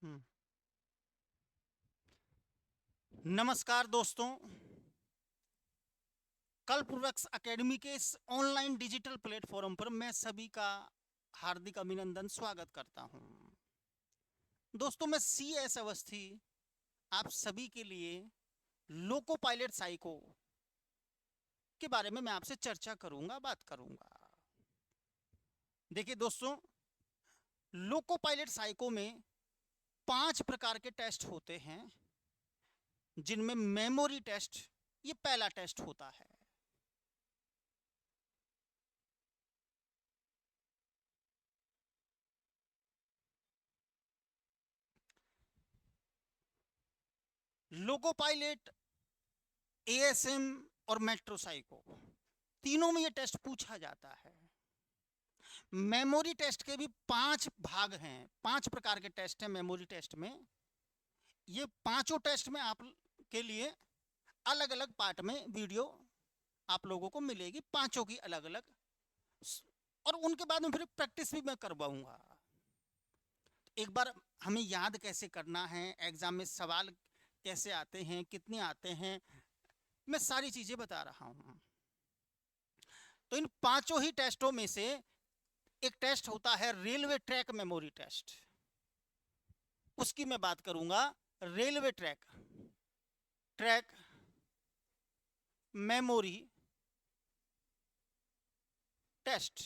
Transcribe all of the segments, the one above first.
हम्म। नमस्कार दोस्तों, कल्पवृक्ष एकेडमी के इस ऑनलाइन डिजिटल प्लेटफॉर्म पर मैं सभी का हार्दिक अभिनंदन स्वागत करता हूं। दोस्तों, मैं सी एस अवस्थी आप सभी के लिए लोको पायलट साइको के बारे में मैं आपसे चर्चा करूंगा, बात करूंगा। देखिए दोस्तों, लोको पायलट साइको में 5 प्रकार के टेस्ट होते हैं, जिनमें मेमोरी टेस्ट ये पहला टेस्ट होता है। लोको पायलट, एएसएम और मेट्रो साइको, तीनों में ये टेस्ट पूछा जाता है। मेमोरी टेस्ट के भी 5 भाग हैं, 5 प्रकार के टेस्ट हैं मेमोरी टेस्ट में। ये पांचों टेस्ट में आप के लिए अलग अलग पार्ट में वीडियो आप लोगों को मिलेगी, पांचों की अलग अलग, और उनके बाद में फिर प्रैक्टिस भी मैं करवाऊंगा। एक बार हमें याद कैसे करना है, एग्जाम में सवाल कैसे आते हैं, कितने आते हैं, मैं सारी चीजें बता रहा हूं। तो इन पांचों ही टेस्टों में से एक टेस्ट होता है रेलवे ट्रैक मेमोरी टेस्ट, उसकी मैं बात करूंगा। Railway track track memory test.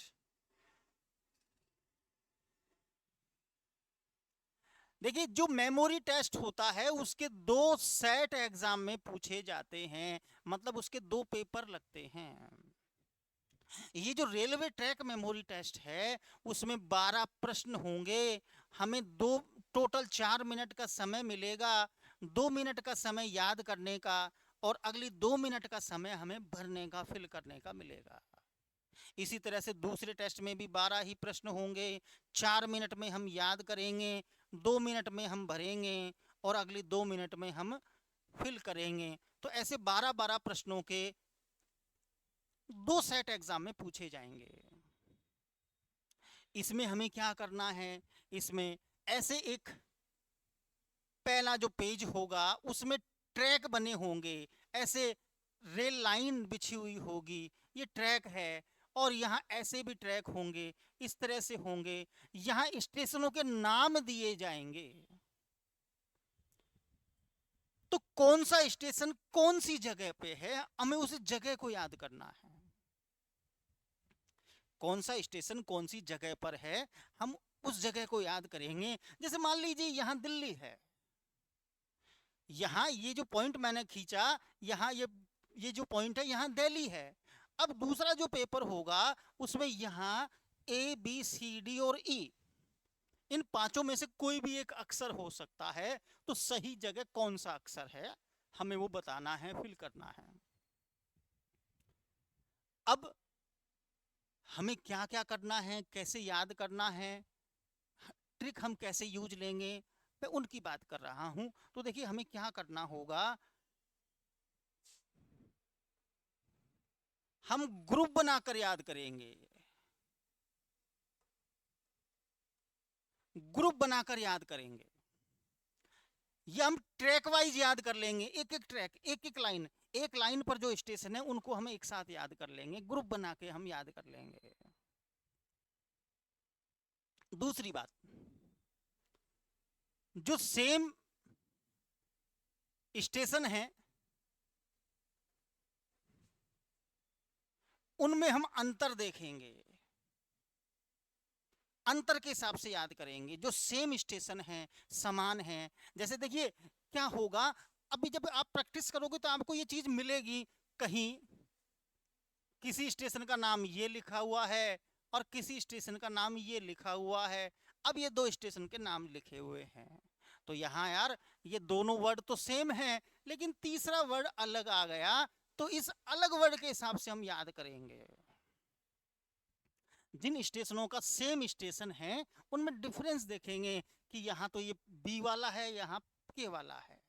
देखिए, जो मेमोरी टेस्ट होता है उसके 2 सेट एग्जाम में पूछे जाते हैं, मतलब उसके 2 पेपर लगते हैं। ये जो रेलवे ट्रैक मेमोरी टेस्ट है उसमें 12 प्रश्न होंगे। हमें दो टोटल 4 मिनट का समय मिलेगा। 2 मिनट का समय याद करने का और अगली 2 मिनट का समय हमें भरने का, फिल करने का मिलेगा। इसी तरह से दूसरे टेस्ट में भी 12 ही प्रश्न होंगे। 4 मिनट में हम याद करेंगे, 2 मिनट में हम भरेंगे और अगली 2 मिनट में हम फिल करेंगे। तो ऐसे 12-12 प्रश्नों के 2 सेट एग्जाम में पूछे जाएंगे। इसमें हमें क्या करना है, इसमें ऐसे एक पहला जो पेज होगा उसमें ट्रैक बने होंगे, ऐसे रेल लाइन बिछी हुई होगी, ये ट्रैक है। और यहाँ ऐसे भी ट्रैक होंगे, इस तरह से होंगे। यहाँ स्टेशनों के नाम दिए जाएंगे। तो कौन सा स्टेशन कौन सी जगह पे है, हमें उस जगह को याद करना है। कौन सा स्टेशन कौन सी जगह पर है, हम उस जगह को याद करेंगे। जैसे मान लीजिए यहाँ दिल्ली है, यहाँ ये जो पॉइंट मैंने खींचा, यहाँ ये जो पॉइंट है यहाँ दिल्ली है। अब दूसरा जो पेपर होगा उसमें यहाँ ए बी सी डी और ई, इन पांचों में से कोई भी एक अक्षर हो सकता है। तो सही जगह कौन सा अक्षर है हमें वो बताना है, फिल करना है। अब हमें क्या क्या करना है, कैसे याद करना है, ट्रिक हम कैसे यूज लेंगे, मैं उनकी बात कर रहा हूं। तो देखिए, हमें क्या करना होगा, हम ग्रुप बनाकर याद करेंगे। ग्रुप बनाकर याद करेंगे या हम ट्रैक वाइज याद कर लेंगे, एक एक ट्रैक, एक एक लाइन, एक लाइन पर जो स्टेशन है उनको हम एक साथ याद कर लेंगे, ग्रुप बना के हम याद कर लेंगे। दूसरी बात, जो सेम स्टेशन है उनमें हम अंतर देखेंगे, अंतर के हिसाब से याद करेंगे। जो सेम स्टेशन है, समान है, जैसे देखिए क्या होगा, अभी जब आप प्रैक्टिस करोगे तो आपको ये चीज मिलेगी, कहीं किसी स्टेशन का नाम ये लिखा हुआ है और किसी स्टेशन का नाम ये लिखा हुआ है। अब ये 2 स्टेशन के नाम लिखे हुए हैं, तो यहाँ यार ये दोनों वर्ड तो सेम है, लेकिन तीसरा वर्ड अलग आ गया, तो इस अलग वर्ड के हिसाब से हम याद करेंगे। जिन स्टेशनों का सेम स्टेशन है उनमें डिफरेंस देखेंगे कि यहाँ तो ये बी वाला है, यहाँ के वाला है।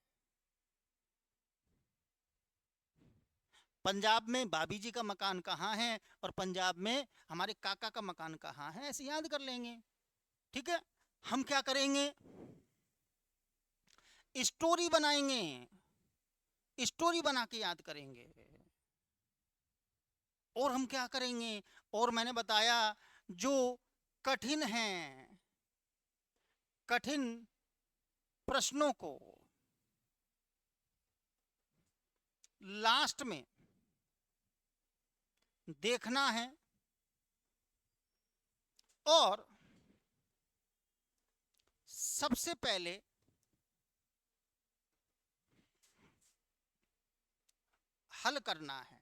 पंजाब में भाभी जी का मकान कहाँ है और पंजाब में हमारे काका का मकान कहाँ है, ऐसे याद कर लेंगे। ठीक है, हम क्या करेंगे, स्टोरी बनाएंगे, स्टोरी बना के याद करेंगे। और हम क्या करेंगे, और मैंने बताया जो कठिन हैं, कठिन प्रश्नों को लास्ट में देखना है और सबसे पहले हल करना है।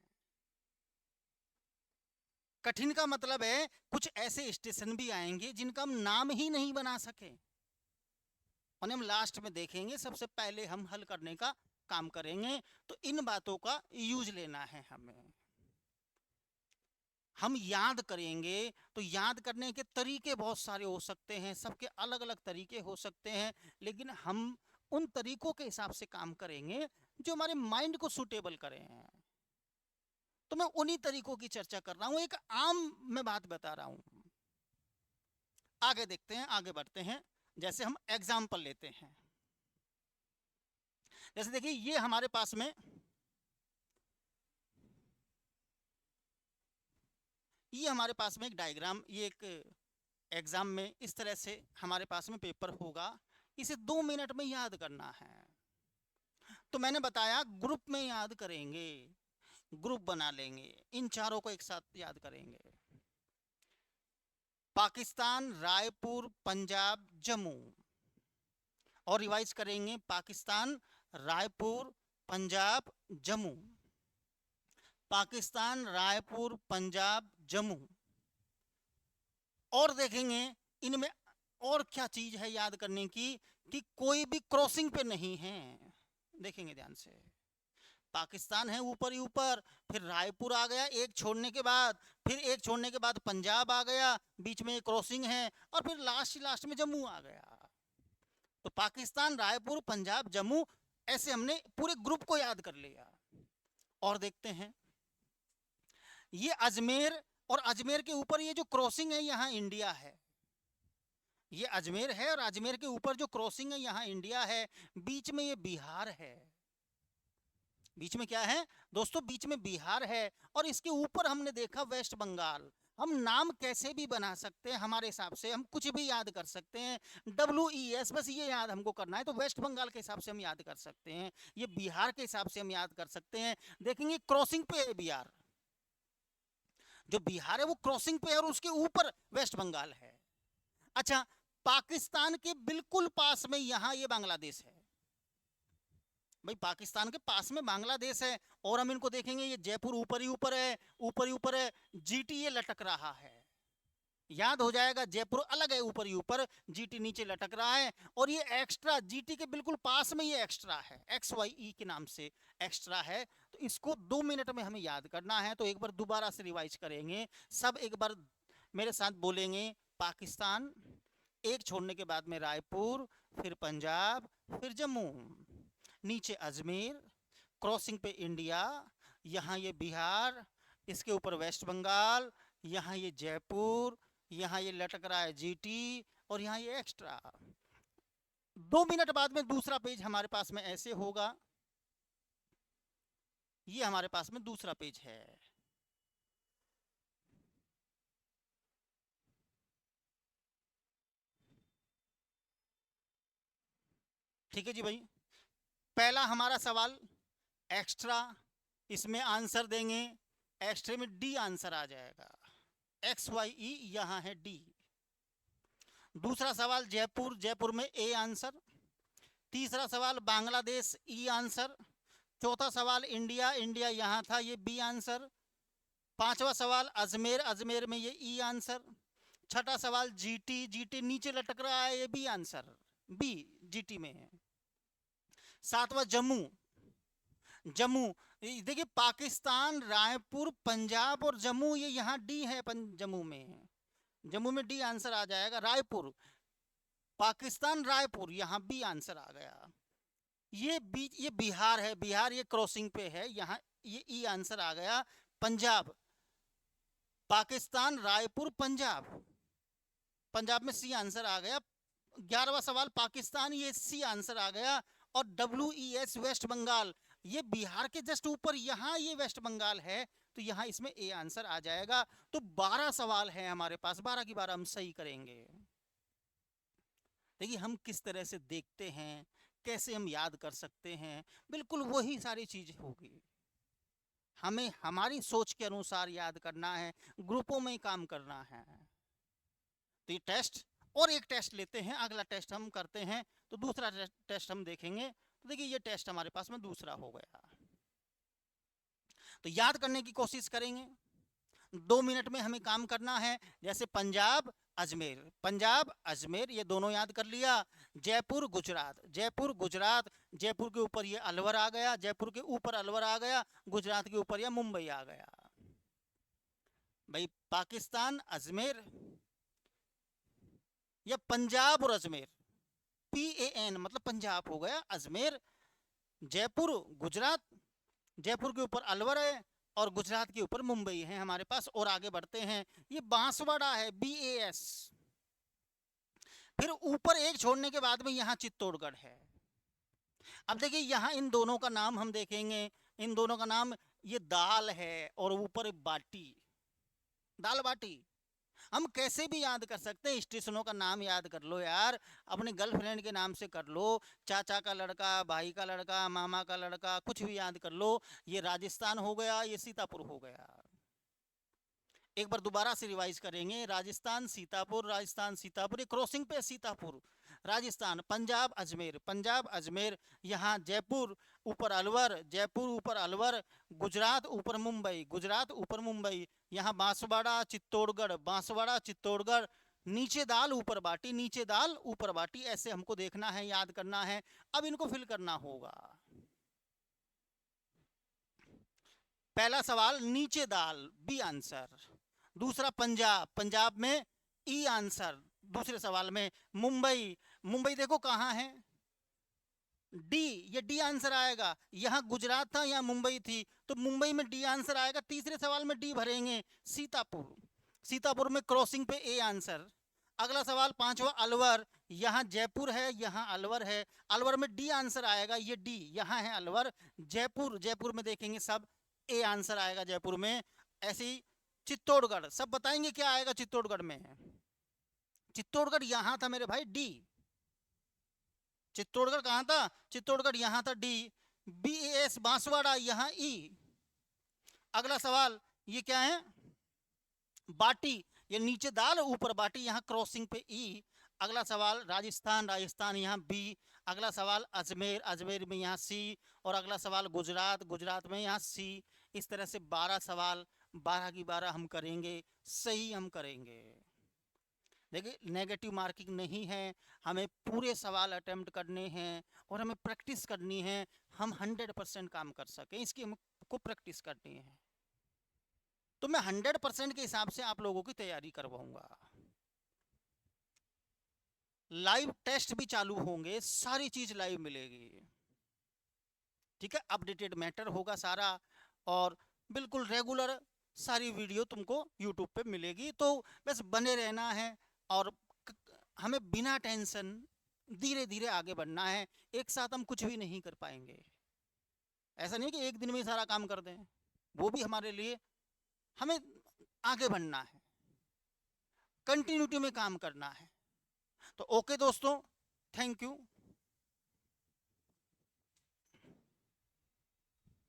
कठिन का मतलब है कुछ ऐसे स्टेशन भी आएंगे जिनका हम नाम ही नहीं बना सके, और हम लास्ट में देखेंगे, सबसे पहले हम हल करने का काम करेंगे। तो इन बातों का यूज लेना है हमें। हम याद करेंगे तो याद करने के तरीके बहुत सारे हो सकते हैं, सबके अलग अलग तरीके हो सकते हैं, लेकिन हम उन तरीकों के हिसाब से काम करेंगे जो हमारे माइंड को सूटेबल करें। तो मैं उन्हीं तरीकों की चर्चा कर रहा हूं, एक आम मैं बात बता रहा हूं। आगे देखते हैं, आगे बढ़ते हैं। जैसे हम एग्जाम्पल लेते हैं, जैसे देखिए ये हमारे पास में, ये हमारे पास में एक डायग्राम, ये एक एग्जाम में इस तरह से हमारे पास में पेपर होगा, इसे 2 मिनट में याद करना है। तो मैंने बताया ग्रुप में याद करेंगे, ग्रुप बना लेंगे, इन चारों को एक साथ याद करेंगे। पाकिस्तान, रायपुर, पंजाब, जम्मू। और रिवाइज करेंगे, पाकिस्तान, रायपुर, पंजाब, जम्मू। पाकिस्तान, रायपुर, पंजाब, जम्मू। और देखेंगे इनमें और क्या चीज है याद करने की, कि कोई भी क्रॉसिंग पे नहीं है। देखेंगे ध्यान से, पाकिस्तान है ऊपर ही ऊपर, फिर रायपुर आ गया एक छोड़ने के बाद, फिर एक छोड़ने के बाद पंजाब आ गया, बीच में एक क्रॉसिंग है, और फिर लास्ट में जम्मू आ गया। तो पाकिस्तान, रायपुर, पंजाब, जम्मू, ऐसे हमने पूरे ग्रुप को याद कर लिया। और देखते हैं ये अजमेर, और अजमेर के ऊपर ये जो क्रॉसिंग है यहाँ इंडिया है। ये अजमेर है और अजमेर के ऊपर जो क्रॉसिंग है यहाँ इंडिया है, बीच में ये बिहार है। बीच में क्या है दोस्तों, बीच में बिहार है, और इसके ऊपर हमने देखा वेस्ट बंगाल। हम नाम कैसे भी बना सकते हैं हमारे हिसाब से, हम कुछ भी याद कर सकते हैं, WES, बस ये याद हमको करना है। तो वेस्ट बंगाल के हिसाब से हम याद कर सकते हैं, ये बिहार के हिसाब से हम याद कर सकते हैं। देखेंगे क्रॉसिंग पे है बिहार, जो बिहार है वो क्रॉसिंग पे है, और उसके ऊपर वेस्ट बंगाल है। अच्छा, पाकिस्तान के बिल्कुल पास में यहां ये बांग्लादेश है। भाई पाकिस्तान के पास में बांग्लादेश है, और हम इनको देखेंगे, ये जयपुर ऊपर ही ऊपर है, ऊपर ही ऊपर है, GT ये लटक रहा है। याद हो जाएगा, जयपुर अलग है ऊपर ही ऊपर, GT नीचे लटक रहा है, और ये एक्स्ट्रा GT के बिल्कुल पास में ये एक्स्ट्रा है, XYE के नाम से एक्स्ट्रा है। तो इसको 2 मिनट में हमें याद करना है। तो एक बार दोबारा से रिवाइज करेंगे, सब एक बार मेरे साथ बोलेंगे, पाकिस्तान, एक छोड़ने के बाद में रायपुर, फिर पंजाब, फिर जम्मू, नीचे अजमेर, क्रॉसिंग पे इंडिया, यहाँ ये बिहार, इसके ऊपर वेस्ट बंगाल, यहाँ ये जयपुर, यहाँ ये लटक रहा है GT, और यहाँ ये एक्स्ट्रा। 2 मिनट बाद में दूसरा पेज हमारे पास में ऐसे होगा, ये हमारे पास में दूसरा पेज है। ठीक है जी भाई, पहला हमारा सवाल एक्स्ट्रा, इसमें आंसर देंगे, एक्स्ट्रा में D आंसर आ जाएगा, XYE यहाँ है D। दूसरा सवाल जयपुर, जयपुर में A आंसर। तीसरा सवाल बांग्लादेश, E आंसर। चौथा सवाल इंडिया, इंडिया यहाँ था, ये B आंसर। पांचवा सवाल अजमेर, अजमेर में ये E आंसर। छठा सवाल GT, GT नीचे लटक रहा है, ये B आंसर, B GT में है। सातवां जम्मू, जम्मू, देखिए पाकिस्तान, रायपुर, पंजाब और जम्मू, ये यहाँ D है, जम्मू में, जम्मू में D आंसर आ जाएगा। रायपुर, पाकिस्तान, रायपुर, यहाँ B आंसर आ गया। ये बिहार है, बिहार ये क्रॉसिंग पे है, यहाँ ये E आंसर आ गया। पंजाब, पाकिस्तान, रायपुर, पंजाब, पंजाब में C आंसर आ गया। 11वां सवाल पाकिस्तान, ये C आंसर आ गया। और WES वेस्ट बंगाल, ये बिहार के जस्ट ऊपर, यहाँ ये वेस्ट बंगाल है, तो यहाँ इसमें ए आंसर आ जाएगा। तो 12 सवाल है हमारे पास, 12 की 12 हम सही करेंगे। देखिए हम किस तरह से देखते हैं, कैसे हम याद कर सकते हैं, बिल्कुल वही सारी चीज होगी। हमें हमारी सोच के अनुसार याद करना है, ग्रुपों में ही काम करना है। तो ये टेस्ट, और एक टेस्ट लेते हैं, अगला टेस्ट हम करते हैं, तो दूसरा टेस्ट हम देखेंगे। तो देखिए ये टेस्ट हमारे पास में दूसरा हो गया। तो याद करने की कोशिश करेंगे, 2 मिनट में हमें काम करना है। जैसे पंजाब अजमेर, पंजाब अजमेर ये दोनों याद कर लिया। जयपुर गुजरात, जयपुर गुजरात, जयपुर के ऊपर ये अलवर आ गया, जयपुर के ऊपर अलवर आ गया, गुजरात के ऊपर ये मुंबई आ गया। भाई पाकिस्तान अजमेर, या पंजाब और अजमेर, PAN मतलब पंजाब हो गया, अजमेर, जयपुर गुजरात, जयपुर के ऊपर अलवर है और गुजरात के ऊपर मुंबई है हमारे पास। और आगे बढ़ते हैं, ये बांसवाड़ा है, BAS। फिर ऊपर एक छोड़ने के बाद में यहाँ चित्तौड़गढ़ है। अब देखिए यहाँ इन दोनों का नाम हम देखेंगे, इन दोनों का नाम, ये दाल है और ऊपर बाटी, दाल बाटी। हम कैसे भी याद कर सकते हैं, स्टेशनों का नाम याद कर लो यार, अपने गर्लफ्रेंड के नाम से कर लो, चाचा का लड़का, भाई का लड़का, मामा का लड़का, कुछ भी याद कर लो। ये राजस्थान हो गया, ये सीतापुर हो गया। एक बार दोबारा से रिवाइज करेंगे, राजस्थान सीतापुर, राजस्थान सीतापुर, ये क्रॉसिंग पे सीतापुर, राजस्थान, पंजाब अजमेर, पंजाब अजमेर, यहाँ जयपुर ऊपर अलवर, जयपुर ऊपर अलवर, गुजरात ऊपर मुंबई, गुजरात ऊपर मुंबई, यहाँ बांसवाड़ा चित्तौड़गढ़, बांसवाड़ा चित्तौड़गढ़, नीचे दाल ऊपर बाटी, नीचे दाल ऊपर बाटी, ऐसे हमको देखना है, याद करना है। अब इनको फिल करना होगा। पहला सवाल नीचे दाल, बी आंसर। दूसरा पंजाब, पंजाब में ई आंसर। दूसरे सवाल में मुंबई, मुंबई देखो कहाँ है, डी, ये डी आंसर आएगा। यहाँ गुजरात था, यहाँ मुंबई थी, तो मुंबई में डी आंसर आएगा। तीसरे सवाल में डी भरेंगे। सीतापुर, सीतापुर में क्रॉसिंग पे ए आंसर। अगला सवाल पांचवा अलवर, यहाँ जयपुर है, यहाँ अलवर है, अलवर में डी आंसर आएगा, ये डी, यहाँ है अलवर। जयपुर, जयपुर में देखेंगे सब ए आंसर आएगा जयपुर में। ऐसे ही चित्तौड़गढ़, सब बताएंगे क्या आएगा चित्तौड़गढ़ में। चित्तौड़गढ़ यहाँ था मेरे भाई, डी। चित्तौड़गढ़ कहाँ था, चित्तौड़गढ़ यहाँ था, डी। BAS बांसवाड़ा, यहाँ ई। अगला सवाल ये क्या है, बाटी, ये नीचे दाल ऊपर बाटी, यहाँ क्रॉसिंग पे ई। अगला सवाल राजस्थान, राजस्थान यहाँ बी। अगला सवाल अजमेर, अजमेर में यहाँ सी। और अगला सवाल गुजरात, गुजरात में यहाँ सी। इस तरह से 12 सवाल, 12 की 12 हम करेंगे, सही हम करेंगे। देखिए नेगेटिव मार्किंग नहीं है, हमें पूरे सवाल अटेम्प्ट करने हैं और हमें प्रैक्टिस करनी है, हम 100% काम कर सकें, इसकी हमको प्रैक्टिस करनी है। तो मैं 100% के हिसाब से आप लोगों की तैयारी करवाऊंगा। लाइव टेस्ट भी चालू होंगे, सारी चीज लाइव मिलेगी, ठीक है। अपडेटेड मैटर होगा सारा, और बिल्कुल रेगुलर सारी वीडियो तुमको यूट्यूब पे मिलेगी। तो बस बने रहना है और हमें बिना टेंशन धीरे धीरे आगे बढ़ना है। एक साथ हम कुछ भी नहीं कर पाएंगे। ऐसा नहीं कि एक दिन में ही सारा काम कर दें, वो भी हमारे लिए, हमें आगे बढ़ना है, कंटिन्यूटी में काम करना है। तो ओके दोस्तों, थैंक यू।